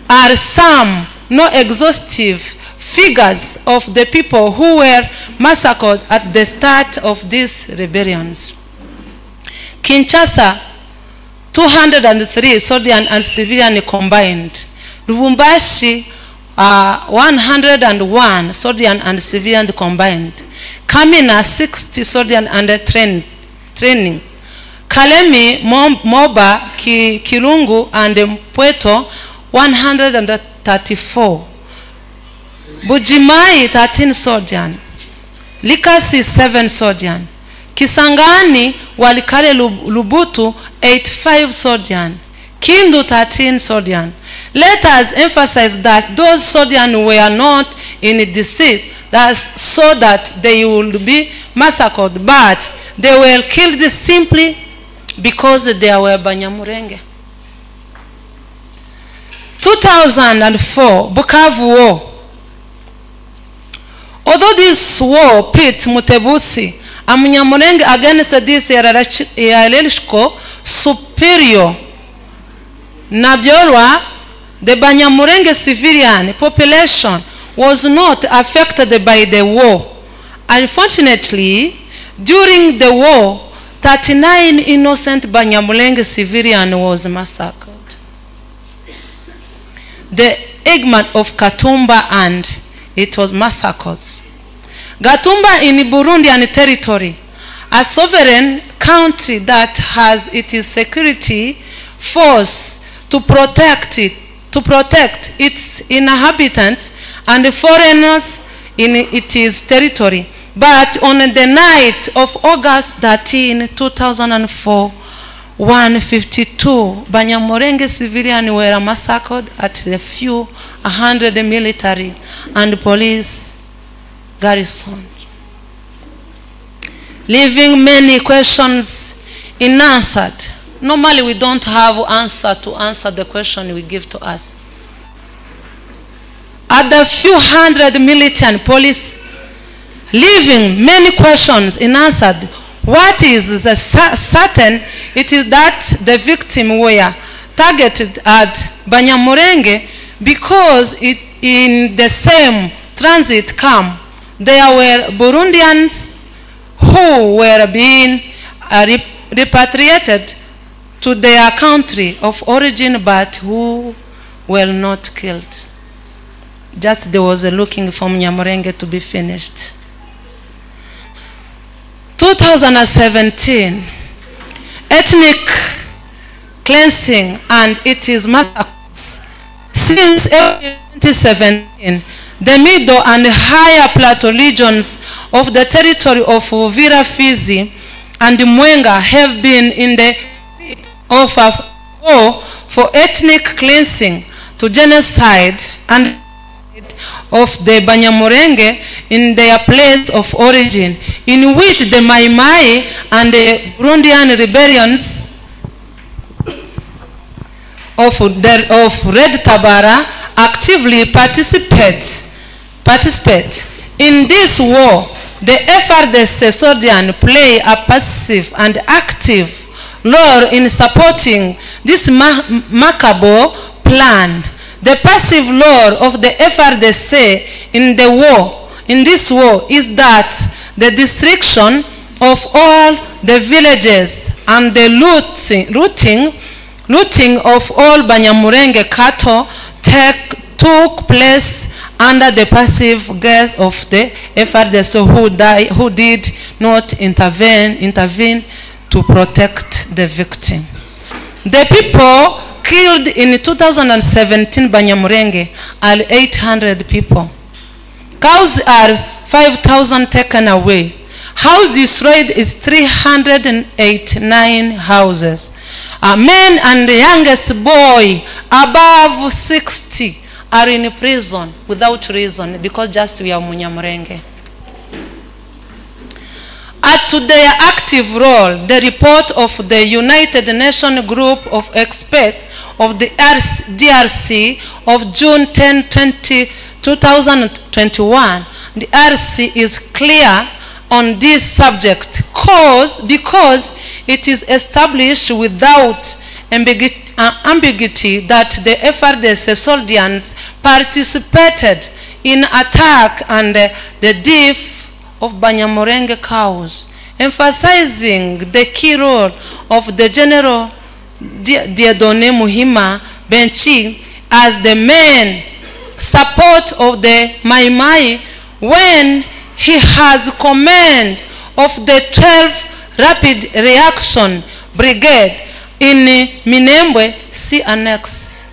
are some no exhaustive figures of the people who were massacred at the start of these rebellions. Kinshasa, 203 soldiers and civilians combined. Lubumbashi, 101 soldiers and civilians combined. Kamina, 60 soldiers and training. Kalemi, Moba, Kirungu, and Mpweto, 134. Bujimai, 13 soldiers. Likasi, 7 soldiers. Kisangani, Walikale, Lubutu, 85 soldiers. Kindu, 13 soldiers. Let us emphasize that those soldiers were not in deceit, so that they would be massacred, but they were killed simply because they were Banyamulenge. 2004, Bukavu War. Although this war pit Mutebusi and Munyamulenge against this hierarchical superior Nabiorwa, the Banyamulenge civilian population was not affected by the war. Unfortunately, during the war, 39 innocent Banyamulenge civilians was massacred. The Egmat of Katumba, and it was massacres. Gatumba in Burundian territory, a sovereign country that has its security force to protect its inhabitants and foreigners in its territory. But on the night of August 13, 2004, 152 Banyamulenge civilians were massacred at a few 100 military and police garrisons, leaving many questions unanswered. Normally we don't have answer to answer the question we give to us. at the few hundred military and police, leaving many questions unanswered. What is certain, it is that the victims were targeted at Banyamulenge because in the same transit camp there were Burundians who were being repatriated to their country of origin but who were not killed. Just there was a looking for Banyamulenge to be finished. 2017, ethnic cleansing and it is massacres. Since 2017, the middle and higher plateau regions of the territory of Uvira, Fizi, and Mwenga have been in the of a war for ethnic cleansing, to genocide and of the Banyamulenge in their place of origin, in which the Mai Mai and the Burundian rebellions of Red Tabara actively participate. In this war, the FRDC soldiers play a passive and active role in supporting this macabre plan. The passive role of the FRDC in this war is that the destruction of all the villages and the looting of all Banyamulenge cattle took place under the passive gaze of the FRDC who did not intervene to protect the victim. The people killed in 2017 Banyamulenge are 800 people. Cows are 5,000 taken away. House destroyed is 389 houses. Men and the youngest boy above 60 are in prison without reason because just we are Banyamulenge. As to their active role, the report of the United Nations Group of Experts of the DRC of June 10, 2021, the RC is clear on this subject because it is established without ambiguity that the FRDC soldiers participated in attack and the death of Banyamulenge cows, emphasizing the key role of the General Dieudonné Muhima Benchi as the main support of the Mai Mai when he has command of the 12th Rapid Reaction Brigade in Minembwe, see Annex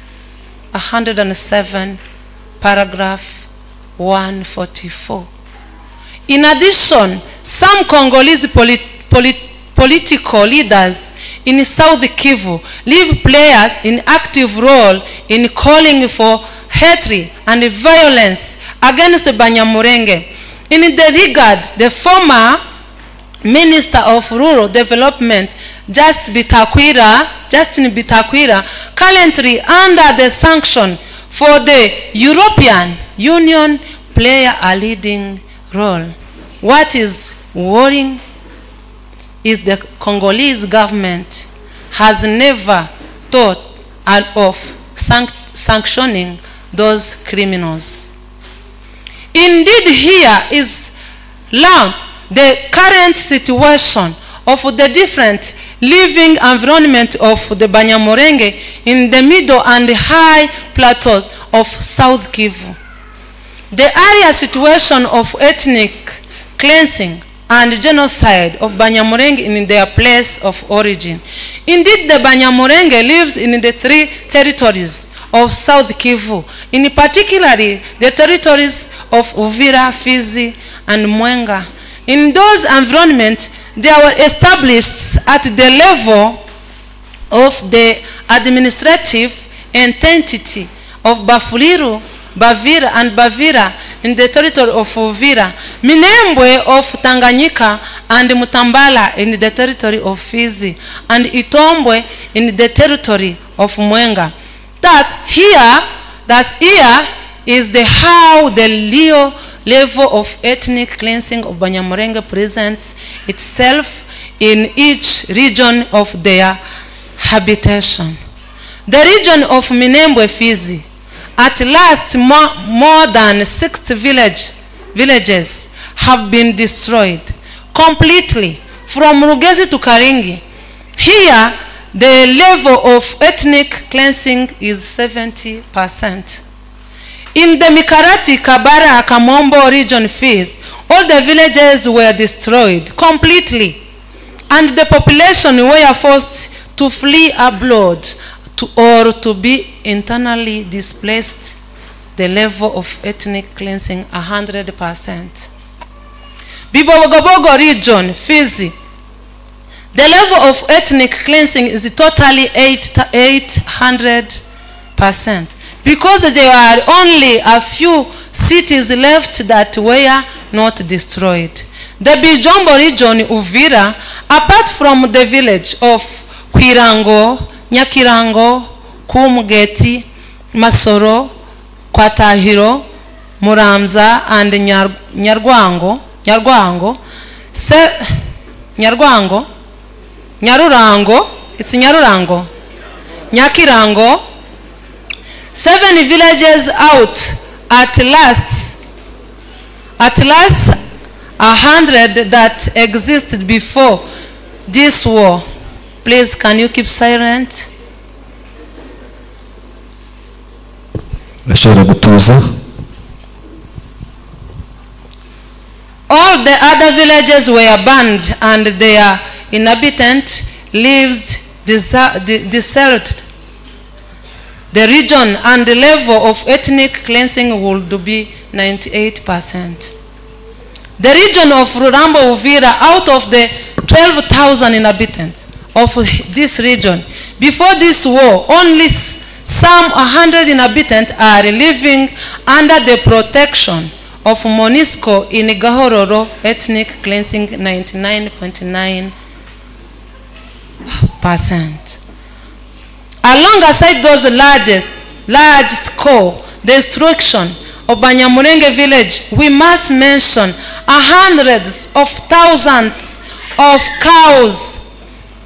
107, paragraph 144. In addition, some Congolese political leaders in South Kivu players in active role in calling for hatred and violence against Banyamulenge. In the regard, the former Minister of Rural Development, Justin Bitakwira, currently under the sanction for the European Union, play a leading role. What is worrying is the Congolese government has never thought of sanctioning those criminals. Indeed, here is learned the current situation of the different living environment of the Banyamulenge in the middle and high plateaus of South Kivu. The area situation of ethnic cleansing and genocide of Banyamulenge in their place of origin. Indeed, the Banyamulenge lives in the three territories of South Kivu, in particularly the territories of Uvira, Fizi, and Mwenga. In those environments, they were established at the level of the administrative entity of Bafuliru, Bavira, and Bavira in the territory of Uvira, Minembwe of Tanganyika, and Mutambala in the territory of Fizi, and Itombwe in the territory of Mwenga. Here, is how the real level of ethnic cleansing of Banyamulenge presents itself in each region of their habitation. The region of Minembwe Fizi, at last more than 60 villages have been destroyed completely from Rugezi to Karingi. Here, the level of ethnic cleansing is 70%. In the Mikarati, Kabara, Kamombo region Fizi, all the villages were destroyed completely, and the population were forced to flee abroad or to be internally displaced. The level of ethnic cleansing 100%. Bibogobogo region, Fizi, the level of ethnic cleansing is totally 800%, because there are only a few cities left that were not destroyed. The Bijombo region, Uvira, apart from the village of Kwirango, Nyakirango, Kumugeti, Masoro, Kwatahiro, Muramza, and Nyarwango, Nyarurango, it's Nyarurango, Nyakirango, 7 villages out, at last 100 that existed before this war. Please, can you keep silent? All the other villages were burned and their inhabitants lived deserted. The region and the level of ethnic cleansing would be 98%. The region of Rurambo Uvira, out of the 12,000 inhabitants of this region, before this war, only some 100 inhabitants are living under the protection of MONUSCO in Gahororo, ethnic cleansing 99.9%. Alongside those large-scale destruction of Banyamulenge village, we must mention hundreds of thousands of cows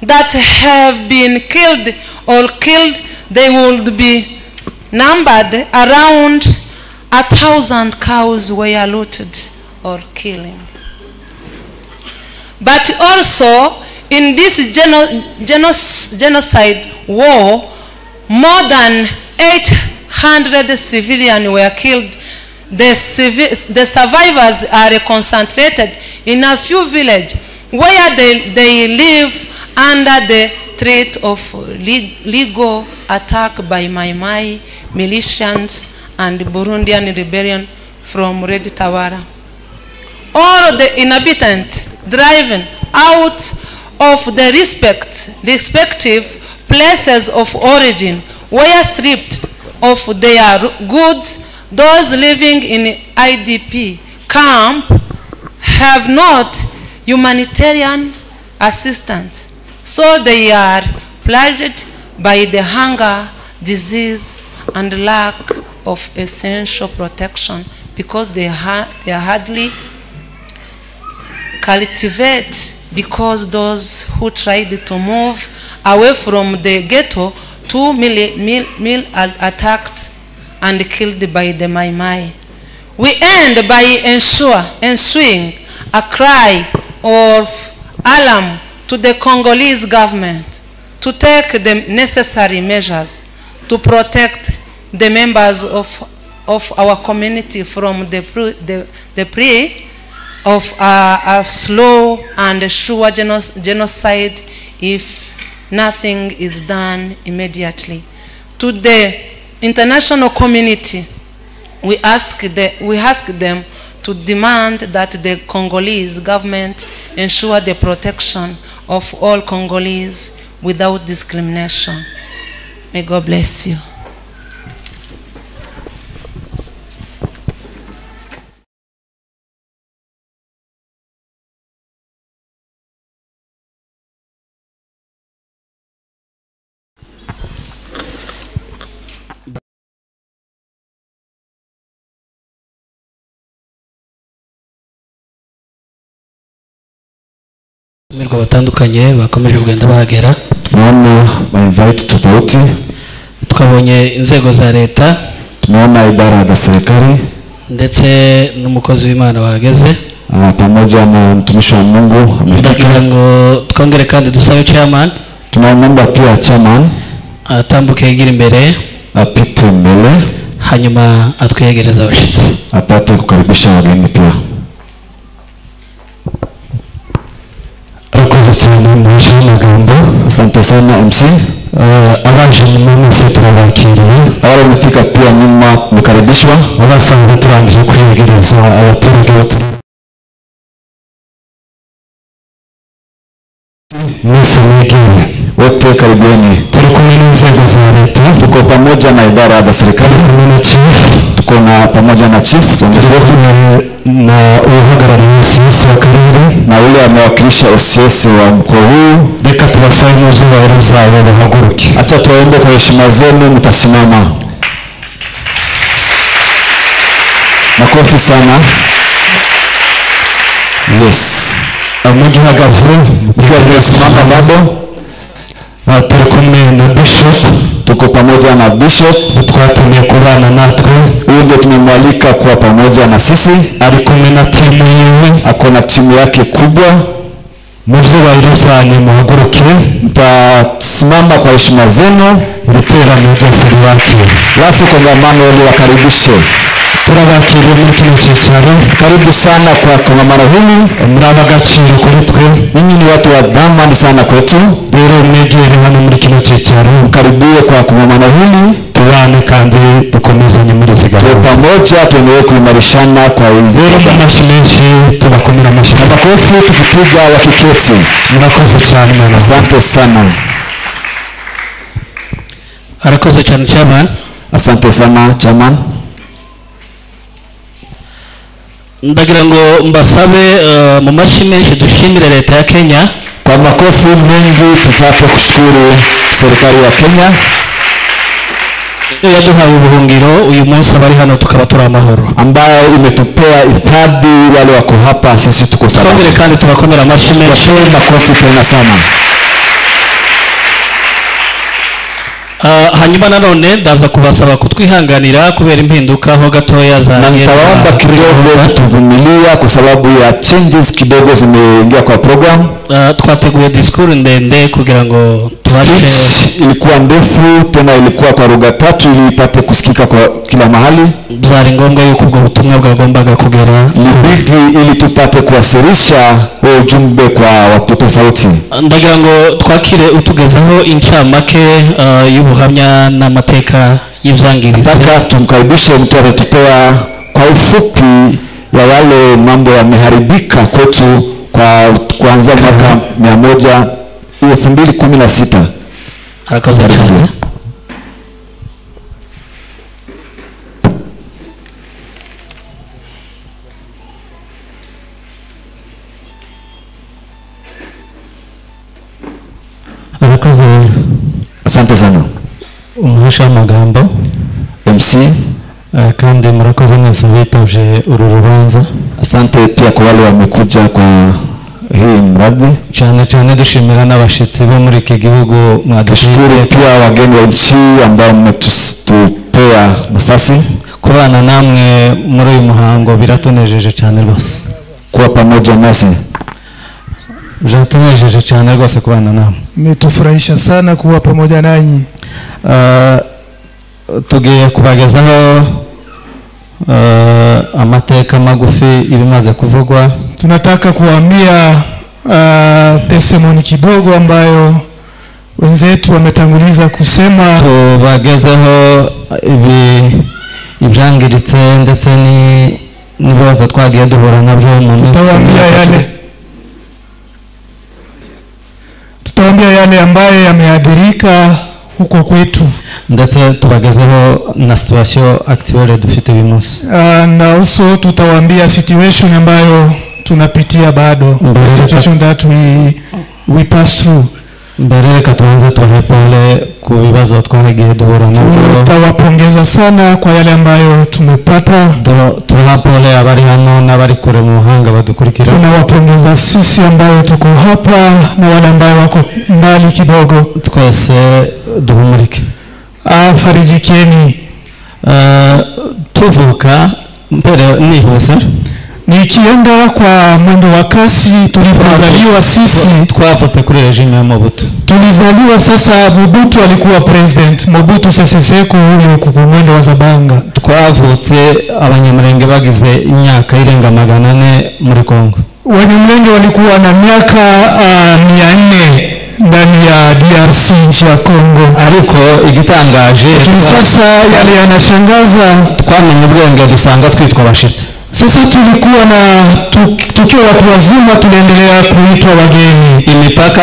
that have been killed or killed. They would be numbered around 1,000 cows were looted or killing. But also in this genocide war, more than 800 civilians were killed. The survivors are concentrated in a few villages where they live under the threat of legal attack by Mai militias and Burundian rebellion from Red Tawara. All the inhabitants driven out of the respective places of origin were stripped of their goods. Those living in IDP camp have not humanitarian assistance, so they are plagued by the hunger, disease, and lack of essential protection because they hardly cultivate, because those who tried to move away from the ghetto to mill attacked and killed by the Mai. We end by ensuing a cry of alarm to the Congolese government to take the necessary measures to protect the members of our community from the prey of a slow and sure genocide if nothing is done immediately. To the international community, we ask them to demand that the Congolese government ensure the protection of all Congolese without discrimination. May God bless you. Mirwa batandukanye bakomeje kugenda bahagera. Tumeona invite tofauti. Twabonye inzego za leta. Tumeona idara za serikali. Ndetse n'umukozi w'Imana wahageze. Pamoja na mtumishi wa Mungu amefika. Ngo twongere kandi dusabe chairman. Tunaomba pia chairman atambuke yigira imbere. Apite mbele. Hanyuma atwegereza abashitsi. Apate kukaribisha wageni pia. Arakoze cyane muje magambo. Asante sana MC. Abaje nyuma mwese turabakiriye. Abari mufika pia nyuma mukaribishwa. Abasanze turangije kwiyegereza abaturage baturi. Mwese mwegere. Wote karibuni. Turi kumwe n'inzego za leta. Tuko pamoja na idara za serikali. Tuko na pamoja na chief na uhagarariye OCS wa karere na ule amewakilisha OCS wa mkoa huu. Reka tubasabe muze baro zabo bahaguruke. Acha tuombe kwa heshima zenu, mtasimama. Makofi sana. Yes. Mugihagaze mkiwa mmesimama bado. Turi kumwe na Bishop. Tuko pamoja na Bishop. Twatumye kubana natwe. Huyu ndio tumemwalika kuwa pamoja na sisi. Ari kumwe na timu yiwe. Ako na timu yake kubwa. Muvyo bairusanye muhaguruke. Mtasimama kwa heshima zenu. Riterano ryose ribakire. Lafu kongamano liwakaribishe. Turabakiriye muri kino cyicaro. Karibu sana kwa kongamano hili. Muraba gaciro kuri twe. Ninyi ni watu wa dhamani sana kwetu. Rero mwegere hano muri kino cyicaro. Karibie kwa kongamano hili. Tubane kandi dukomezanye muri zigaro. Pamoja tuendelee kuimarishana kwa wenzero. Amashi menshi tubakomera amashi. Makofi tukipiga wakiketi. Murakoze cyane mwana. Asante sana. Arakoze cyane chairman. Asante sana chairman. Ndagira ngo mbasabe mu mashi menshi dushimire leta ya Kenya. Kwa makofi mengi tutape kushukuru serikali ya Kenya. Yaduhaye ubuhungiro uyu munsi abari hano tukaba turi amahoro. Ambayo imetupea hifadhi wale wako hapa sisi tuko salama. Twongere kandi tubakomera amashi menshi. Makofi tena sana. Hanyuma nanone ndaza kubasaba kutwihanganira kubera impinduka ho gatoya za. Nitawaomba kidogo tuvumilia kwa sababu ya changes kidogo zimeingia kwa program. Twateguye discours ndende kugira ngo tubashe. Ilikuwa ndefu tena ilikuwa kwa lugha tatu ili ipate kusikika kwa kila mahali. Byari ngombwa yuko ubwo butumwa bwagombaga kugera. Libidi ili tupate kuwasilisha ujumbe kwa watu tofauti. Ndagira ngo twakire utugezaho incamake y'ubuhamya n'amateka y'ivyangiritse. Nataka tumkaribishe mtu atatutoa kwa ufupi ya yale mambo yameharibika kwetu kwa kuanzia mwaka 2016. Arakoze cyane. Arakoze. Asante sana. Umuhesha amagambo MC. Kandi murakoze mwese bitavye uru rubanza. Asante pia kwa wale wamekuja kwa hii mradi. Cyane dushimira n'abashitsi bo muri iki gihugu mwadushukuru pia wageni wa nchi ambao mmetupea nafasi kubana namwe muri uyu muhango. Biratunejeje cyane rwose kuwa pamoja nasi. Biratunejeje cyane rwose kubana namwe. Imetufurahisha sana kuwa pamoja nanyi. Tugiye kubagezaho amateka magufi ibimaze kuvugwa. Tunataka kuambia testimony kidogo ambayo wenzetu wametanguliza kusema. Tubagezeho ibyangiritse ndetse n'ibibazo twagiye duhura nabyo mu minsi. Tutawaambia yale ambaye yameathirika huko kwetu. Ndetse tubagezeho na situation actuelle dufite uyu munsi. Na also tutawaambia situation ambayo tunapitia bado. The situation that we pass through. mbere reka tuanze tuwahe pole ku bibazo twagiye duhura navyo. Tutawapongeza sana kwa yale ambayo tumepata. Tuha pole abari hano n'abari kure mu mahanga badukurikira. Tunawapongeza sisi ambayo tuko hapa na wale ambayo wako mbali kidogo. Twese duhumurike. Farijikeni. Tuvuka mbere nihuse. Nikienda kwa mwendo wa kasi, tulipozaliwa sisi twavutse kuri regime ya Mobutu. Tulizaliwa sasa, Mobutu alikuwa president, Mobutu Sese Seko huyo ku mwendo wa Zabanga. Twavutse abanyamurenge bagize imyaka irenga 400 muri Kongo. Wanyamurenge walikuwa na miaka 400 ndani ya DRC, nchi ya Kongo. Ariko igitangaje sasa yale yanashangaza, twamenye ubwenge dusanga twitwa bashitsi. Sasa tulikuwa na tukiwa watu wazima tunaendelea kuitwa wageni. Imipaka